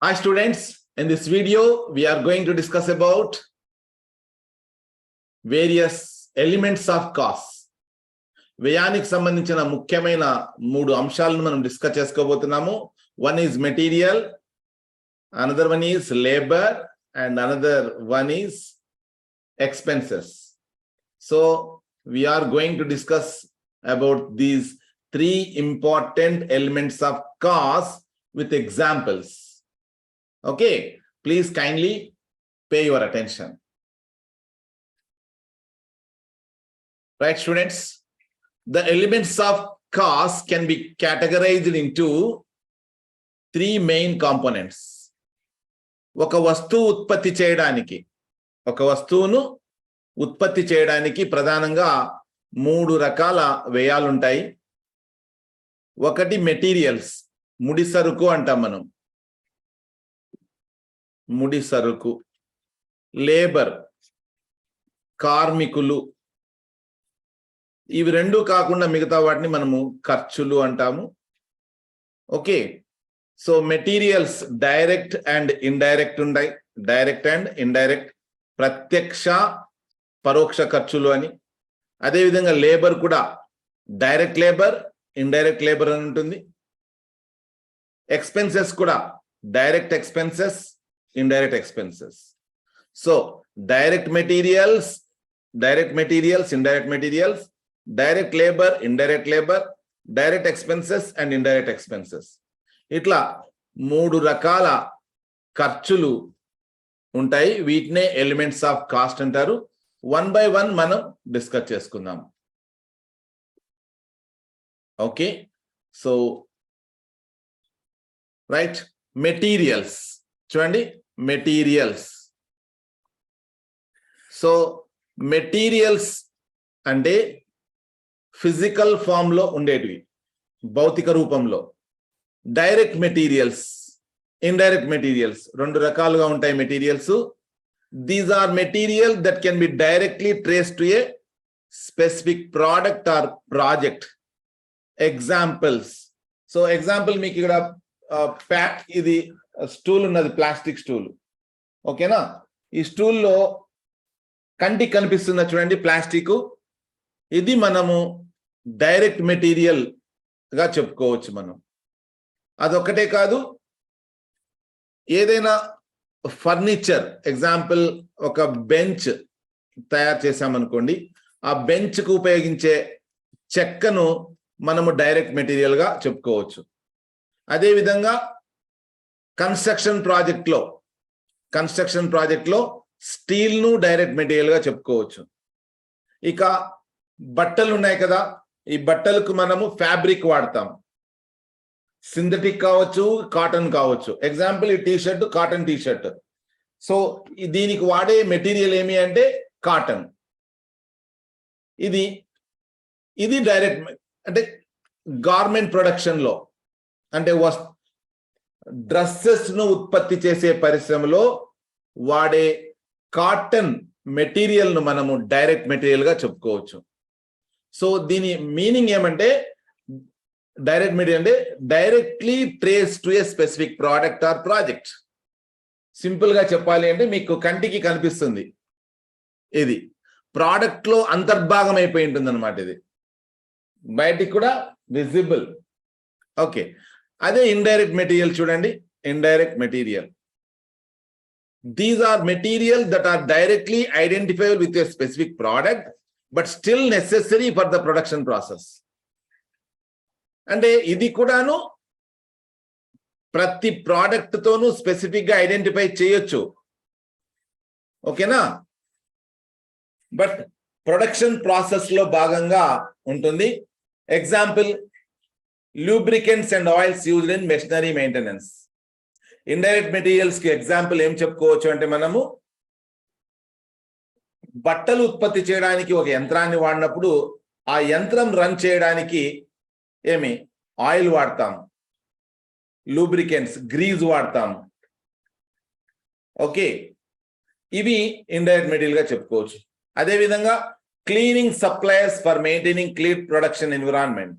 Hi students, in this video we are going to discuss about various elements of cost. వ్యయానికి సంబంధించిన ముఖ్యమైన మూడు అంశాలను మనం discuss చేసుకోబోతున్నాము. One is material, another one is labor, and another one is expenses. So we are going to discuss about these three important elements of cost with examples. Okay, please kindly pay your attention. Right, students? The elements of cost can be categorized into three main components. ఒక వస్తువు ఉత్పత్తి చేయడానికి ప్రధానంగా మూడు రకాల వ్యయాలు ఉంటాయి. ఒకటి మెటీరియల్స్, ముడి సరుకు అంటాం మనం, ముడి సరుకు. లేబర్, కార్మికులు. ఇవి రెండు కాకుండా మిగతా వాటిని మనము ఖర్చులు అంటాము. Okay, so materials direct and indirect ఉన్నాయి. డైరెక్ట్ అండ్ ఇండైరెక్ట్, ప్రత్యక్ష పరోక్ష ఖర్చులు అని. అదేవిధంగా లేబర్ కూడా డైరెక్ట్ లేబర్, ఇండైరెక్ట్ లేబర్ అని ఉంటుంది. ఎక్స్పెన్సెస్ కూడా direct expenses, indirect expenses. So direct materials, indirect materials, direct labor, indirect labor, direct expenses and indirect expenses. ఇట్లా మూడు రకాల ఖర్చులు ఉంటాయి. వీటినే ఎలిమెంట్స్ ఆఫ్ కాస్ట్ అంటారు. వన్ బై వన్ మనం డిస్కస్ చేసుకుందాం. ఓకే, సో రైట్, మెటీరియల్స్ చూడండి. మెటీరియల్స్, సో మెటీరియల్స్ అంటే ఫిజికల్ ఫామ్ లో ఉండేటివి, భౌతిక రూపంలో. డైరెక్ట్ మెటీరియల్స్, ఇండైరెక్ట్ మెటీరియల్స్, రెండు రకాలుగా ఉంటాయి materials. These are material that can be directly trace to A specific product or project. Examples, so example మీకు ఇక్కడ ప్యాక్, ఇది స్టూల్ ఉన్నది, ప్లాస్టిక్ స్టూల్. ఓకేనా, ఈ స్టూల్లో కంటికి కనిపిస్తున్న చూడండి ప్లాస్టిక్, ఇది మనము డైరెక్ట్ మెటీరియల్ గా చెప్పుకోవచ్చు మనం. అదొక్కటే కాదు, ఏదైనా ఫర్నిచర్, ఎగ్జాంపుల్ ఒక బెంచ్ తయారు చేసామనుకోండి, ఆ బెంచ్ కు ఉపయోగించే చెక్కను మనము డైరెక్ట్ మెటీరియల్ గా చెప్పుకోవచ్చు. అదేవిధంగా కన్స్ట్రక్షన్ ప్రాజెక్ట్ లో స్టీల్ ను డైరెక్ట్ మెటీరియల్ గా చెప్పుకోవచ్చు. ఇక బట్టలు ఉన్నాయి కదా, ఈ బట్టలకు మనము ఫ్యాబ్రిక్ వాడతాం. సింథటిక్ కావచ్చు, కాటన్ కావచ్చు. ఎగ్జాంపుల్ ఈ టీషర్ట్, కాటన్ టీషర్ట్. సో దీనికి వాడే మెటీరియల్ ఏమి అంటే కాటన్. ఇది డైరెక్ట్, అంటే గార్మెంట్ ప్రొడక్షన్ లో, అంటే డ్రెస్సెస్ ను ఉత్పత్తి చేసే పరిశ్రమలో వాడే కాటన్ మెటీరియల్ ను మనము డైరెక్ట్ మెటీరియల్ గా చెప్పుకోవచ్చు. సో దీని మీనింగ్ ఏమంటే, డైరెక్ట్ మెటీరియల్ అంటే directly trace to A specific product or project. Simple గా చెప్పాలి అంటే మీకు కంటికి కనిపిస్తుంది, ఇది ప్రోడక్ట్ లో అంతర్భాగం అయిపోయి ఉంటుంది అనమాట. ఇది బయటికి కూడా విజిబుల్. ఓకే, అదే ఇండైరెక్ట్ మెటీరియల్ చూడండి. Indirect material, these are material that are directly identifiable with a specific product but still necessary for the production process. అంటే ఇది కూడాను ప్రతి ప్రోడక్ట్ తోనూ స్పెసిఫిక్ గా ఐడెంటిఫై చేయొచ్చు. ఓకేనా, బట్ ప్రొడక్షన్ ప్రాసెస్ లో భాగంగా ఉంటుంది. Example, lubricants and oils used in machinery maintenance. Indirect materials కి ఎగ్జాంపుల్ ఏం చెప్పుకోవచ్చు అంటే, మనము బట్టలు ఉత్పత్తి చేయడానికి ఒక యంత్రాన్ని వాడినప్పుడు ఆ యంత్రం రన్ చేయడానికి ఏమి ఆయిల్ వాడతాం, లూబ్రికెంట్స్, గ్రీజ్ వాడతాం. ఓకే, ఇవి ఇండైరెక్ట్ మెటీరియల్ గా చెప్పుకోవచ్చు. అదేవిధంగా cleaning suppliers for maintaining clean production environment.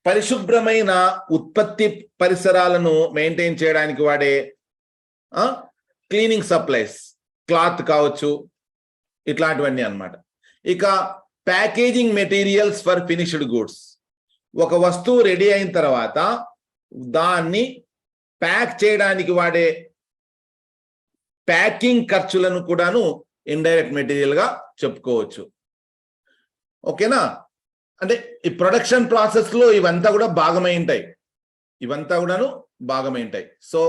పరిశుభ్రమైన ఉత్పత్తి పరిసరాలను మెయింటైన్ చేయడానికి వాడే క్లీనింగ్ సప్లైస్, క్లాత్ కావచ్చు, ఇట్లాంటివన్నీ అన్నమాట. ఇక packaging materials for finished goods, ఒక వస్తువు రెడీ అయిన తర్వాత దాన్ని ప్యాక్ చేయడానికి వాడే ప్యాకింగ్ ఖర్చులను కూడాను ఇండైరెక్ట్ మెటీరియల్ గా చెప్పుకోవచ్చు. ఓకేనా? అంటే ఈ ప్రొడక్షన్ ప్రాసెస్ లో ఇవంతా కూడా భాగమై ఉంటాయి, so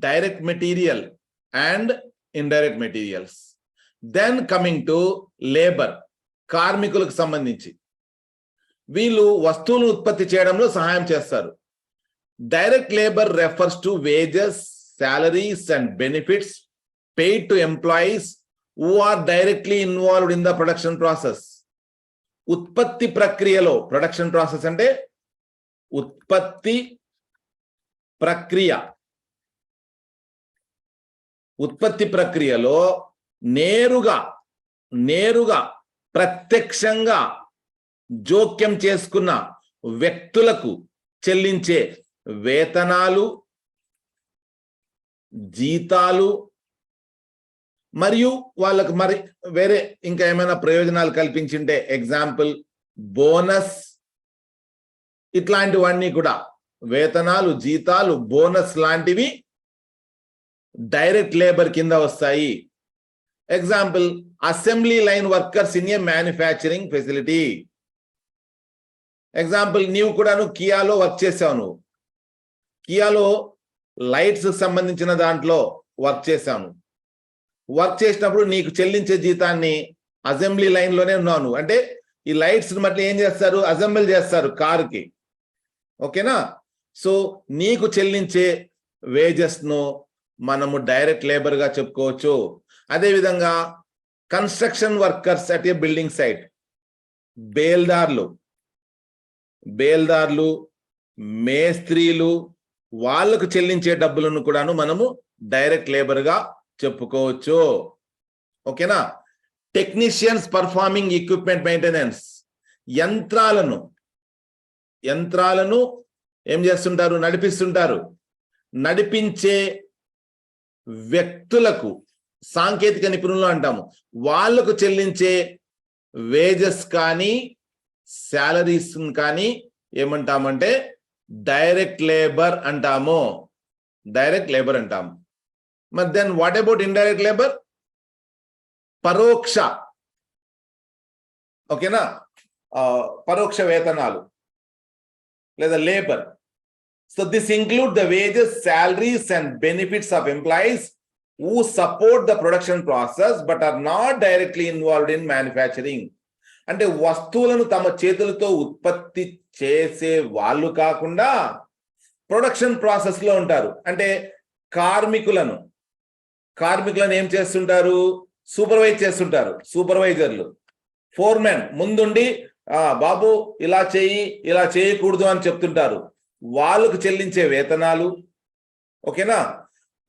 direct material and indirect materials. Then coming to labour, కార్మికులకు సంబంధించి వీళ్ళు వస్తువులు ఉత్పత్తి చేయడంలో సహాయం చేస్తారు. Direct labour refers to wages, salaries and benefits paid to employees who are directly involved in the production process. ఉత్పత్తి ప్రక్రియలో, ప్రొడక్షన్ ప్రాసెస్ అంటే ఉత్పత్తి ప్రక్రియలో నేరుగా ప్రత్యక్షంగా జోక్యం చేసుకున్న వ్యక్తులకు చెల్లించే వేతనాలు, జీతాలు మరియు వాళ్ళకు మరి వేరే ఇంకా ఏమైనా ప్రయోజనాలు కల్పించింటే ఎగ్జాంపుల్ బోనస్, ఇట్లాంటివన్నీ కూడా వేతనాలు, జీతాలు, బోనస్ లాంటివి డైరెక్ట్ లేబర్ కింద వస్తాయి. Example assembly line workers in a manufacturing facility. Example నీవు కూడాను కియాలో వర్క్ చేసావు, నువ్వు కియాలో లైట్స్ సంబంధించిన దాంట్లో వర్క్ చేశాను. వర్క్ చేసినప్పుడు నీకు చెల్లించే జీతాన్ని అసెంబ్లీ లైన్ లోనే ఉన్నాను అంటే ఈ లైట్స్ మళ్ళీ ఏం చేస్తారు, అసెంబ్లీ చేస్తారు కారుకి. ఓకేనా? సో నీకు చెల్లించే వేజెస్ ను మనము డైరెక్ట్ లేబర్ గా చెప్పుకోవచ్చు. అదేవిధంగా construction workers at a building site, బేల్దార్లు, మేస్త్రీలు, వాళ్ళకు చెల్లించే డబ్బులను కూడాను మనము డైరెక్ట్ లేబర్ గా చెప్పుకోవచ్చు. ఓకేనా? టెక్నీషియన్స్ పర్ఫార్మింగ్ ఎక్విప్మెంట్ మెయింటెనెన్స్, యంత్రాలను ఏం చేస్తుంటారు, నడిపిస్తుంటారు. నడిపించే వ్యక్తులకు సాంకేతిక నిపుణులు అంటాము, వాళ్ళకు చెల్లించే వేజెస్ కానీ శాలరీస్ కానీ ఏమంటామంటే డైరెక్ట్ లేబర్ అంటాము. మరి then what about indirect labour? పరోక్ష, ఓకేనా, పరోక్ష వేతనాలు లేదా లేబర్. So this include the wages, salaries and benefits of employees who support the production process but are not directly involved in manufacturing. అంటే వస్తువులను తమ చేతులతో ఉత్పత్తి చేసే వాళ్ళు కాకుండా ప్రొడక్షన్ ప్రాసెస్ లో ఉంటారు. అంటే కార్మికులను ఏం చేస్తుంటారు, సూపర్వైజ్ చేస్తుంటారు. సూపర్వైజర్లు, ఫోర్మెన్ ముందుండి బాబు ఇలా చేయి, ఇలా చేయకూడదు అని చెప్తుంటారు. వాళ్ళకు చెల్లించే వేతనాలు, ఓకేనా,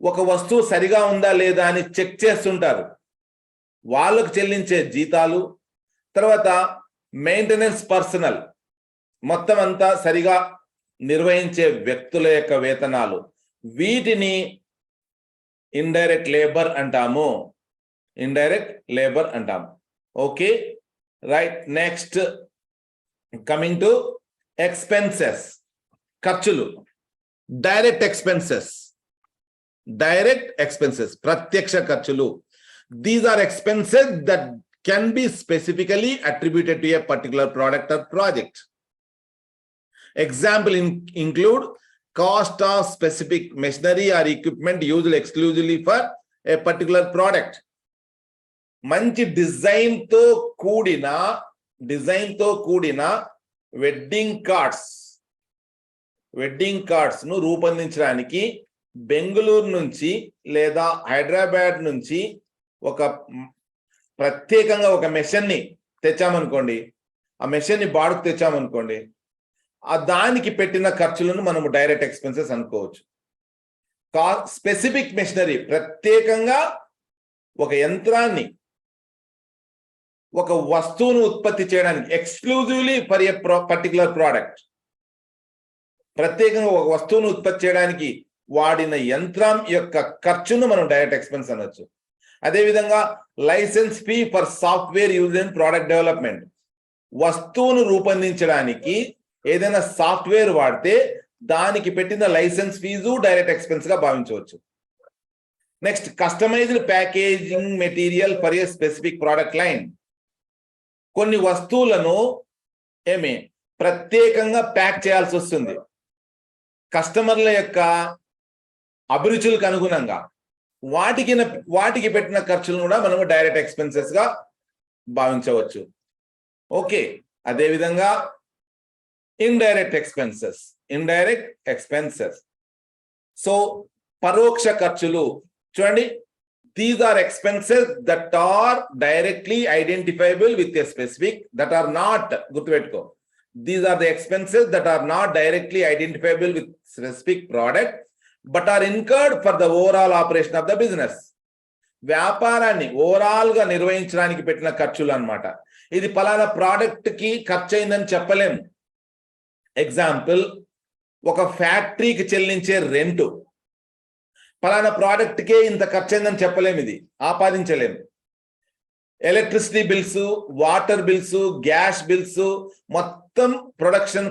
ఒక వస్తువు సరిగా ఉందా లేదా అని చెక్ చేస్తుంటారు, వాళ్ళకు చెల్లించే జీతాలు. తర్వాత మెయింటెనెన్స్ పర్సనల్, మొత్తం అంతా సరిగా నిర్వహించే వ్యక్తుల యొక్క వేతనాలు, వీటిని ఇండైరెక్ట్ లేబర్ అంటాము. Okay, right. Next coming to expenses, ఖర్చులు. డైరెక్ట్ ఎక్స్పెన్సెస్ ప్రత్యక్ష ఖర్చులు. These are expenses that can be specifically attributed to a particular product or project. Example include cost of specific machinery or equipment used exclusively for a particular product. మంచి design తో కూడిన wedding cards ను రూపొందించడానికి బెంగళూరు నుంచి లేదా హైదరాబాద్ నుంచి ఒక ప్రత్యేకంగా ఒక మెషిన్ ని తెచ్చామనుకోండి, ఆ మెషిన్ ని బాడుకు తెచ్చామనుకోండి, ఆ దానికి పెట్టిన ఖర్చులను మనము డైరెక్ట్ ఎక్స్పెన్సెస్ అనుకోవచ్చు. స్పెసిఫిక్ మెషినరీ, ప్రత్యేకంగా ఒక యంత్రాన్ని, ఒక వస్తువును ఉత్పత్తి చేయడానికి, exclusively for a particular product, ప్రత్యేకంగా ఒక వస్తువును ఉత్పత్తి చేయడానికి వాడిన యంత్రం యొక్క ఖర్చును మనం డైరెక్ట్ ఎక్స్పెన్స్ అనొచ్చు. అదేవిధంగా licence fee for software use in product development, వస్తువును రూపొందించడానికి ఏదైనా సాఫ్ట్వేర్ వాడితే దానికి పెట్టిన లైసెన్స్ ఫీజు డైరెక్ట్ ఎక్స్పెన్స్ గా భావించవచ్చు. Next, customised packaging material for a specific product line, కొన్ని వస్తువులను ప్రత్యేకంగా ప్యాక్ చేయాల్సి వస్తుంది కస్టమర్ల యొక్క అభిరుచులకు అనుగుణంగా, వాటికి పెట్టిన ఖర్చులను కూడా మనము డైరెక్ట్ ఎక్స్పెన్సెస్ గా భావించవచ్చు. ఓకే, అదేవిధంగా ఇండైరెక్ట్ ఎక్స్పెన్సెస్. సో పరోక్ష ఖర్చులు చూడండి, these are expenses that are directly identifiable with a specific, that are not, గుర్తుపెట్టుకో, these are the expenses that are not directly identifiable with specific product but are incurred for the overall operation of the business. వ్యాపారాన్ని overall గా నిర్వహించడానికి పెట్టిన ఖర్చులు అన్నమాట. ఇది పలానా product కి ఖర్చు అయిందని చెప్పలేం. ఎగ్జాంపుల్, ఒక ఫ్యాక్టరీకి చెల్లించే రెంట్ పలానా ప్రోడక్ట్ కే ఇంత ఖర్చు అయిందని చెప్పలేం, ఇది ఆపాదించలేం. Electricity bills, water bills, gas bills, మొత్తం ప్రొడక్షన్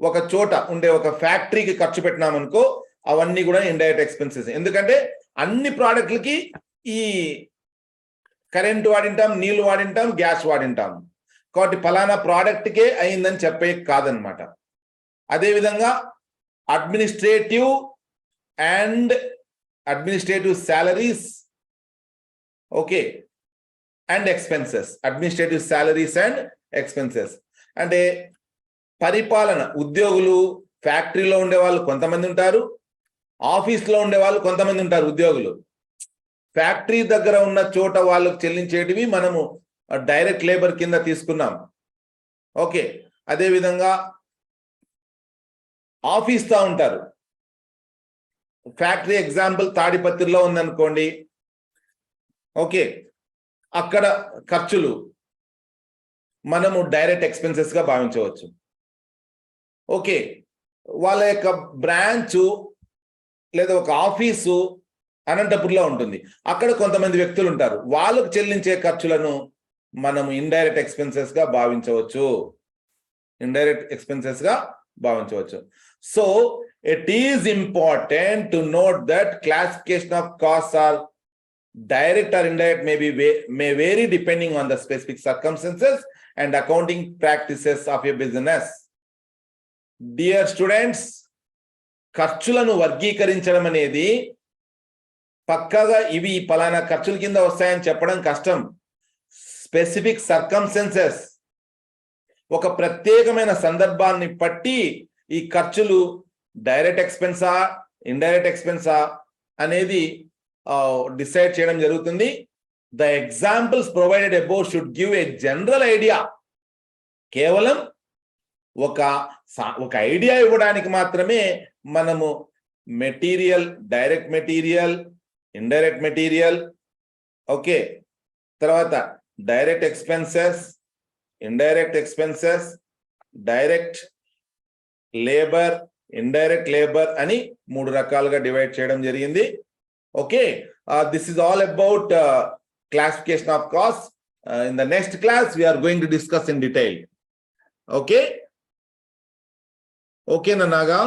ఒక చోట ఉండే ఒక ఫ్యాక్టరీకి ఖర్చు పెట్టినామనుకో, అవన్నీ కూడా ఇండైరెక్ట్ ఎక్స్పెన్సెస్. ఎందుకంటే అన్ని ప్రోడక్ట్లకి ఈ కరెంట్ వాడింటాం, నీళ్లు వాడింటాం, గ్యాస్ వాడింటాం, కాబట్టి ఫలానా ప్రోడక్ట్కే అయిందని చెప్పే కాదనమాట. అదేవిధంగా administrative salaries, okay, and expenses. Administrative salaries and expenses అంటే పరిపాలన, ఉద్యోగులు, ఫ్యాక్టరీలో ఉండే వాళ్ళు కొంతమంది ఉంటారు, ఆఫీస్లో ఉండే వాళ్ళు కొంతమంది ఉంటారు. ఉద్యోగులు ఫ్యాక్టరీ దగ్గర ఉన్న చోట వాళ్ళకు చెల్లించేటివి మనము డైరెక్ట్ లేబర్ కింద తీసుకున్నాం. ఓకే, అదేవిధంగా ఆఫీస్తో ఉంటారు. ఫ్యాక్టరీ ఎగ్జాంపుల్ తాడిపత్రిలో ఉందనుకోండి, ఓకే, అక్కడ ఖర్చులు మనము డైరెక్ట్ ఎక్స్పెన్సెస్ గా భావించవచ్చు. ఓకే, వాళ్ళ యొక్క బ్రాంచు లేదా ఒక ఆఫీసు అనంతపురంలో ఉంటుంది, అక్కడ కొంతమంది వ్యక్తులు ఉంటారు, వాళ్ళకు చెల్లించే ఖర్చులను మనము ఇండైరెక్ట్ ఎక్స్పెన్సెస్ గా భావించవచ్చు. So it is important to note that classification of cost are direct or indirect may vary depending on the specific circumstances and accounting practices of a business. Dear students, ఖర్చులను వర్గీకరించడం అనేది పక్కగా ఇవి పలానా ఖర్చుల కింద వస్తాయని చెప్పడం కష్టం. స్పెసిఫిక్ సర్కమ్స్టెన్సెస్, ఒక ప్రత్యేకమైన సందర్భాన్ని బట్టి ఈ ఖర్చులు డైరెక్ట్ ఎక్స్పెన్సా, ఇండైరెక్ట్ ఎక్స్పెన్సా అనేది డిసైడ్ చేయడం జరుగుతుంది. The examples provided above should give a general idea. కేవలం ఒక ఐడియా ఇవ్వడానికి మాత్రమే మనము material, direct material, indirect material, okay, తర్వాత direct expenses, indirect expenses, direct labour, indirect labour అని 3 రకాలుగా డివైడ్ చేయడం జరిగింది. Okay, this is all about classification of costs. In the next class, we are going to discuss in detail. Okay, Nanaga.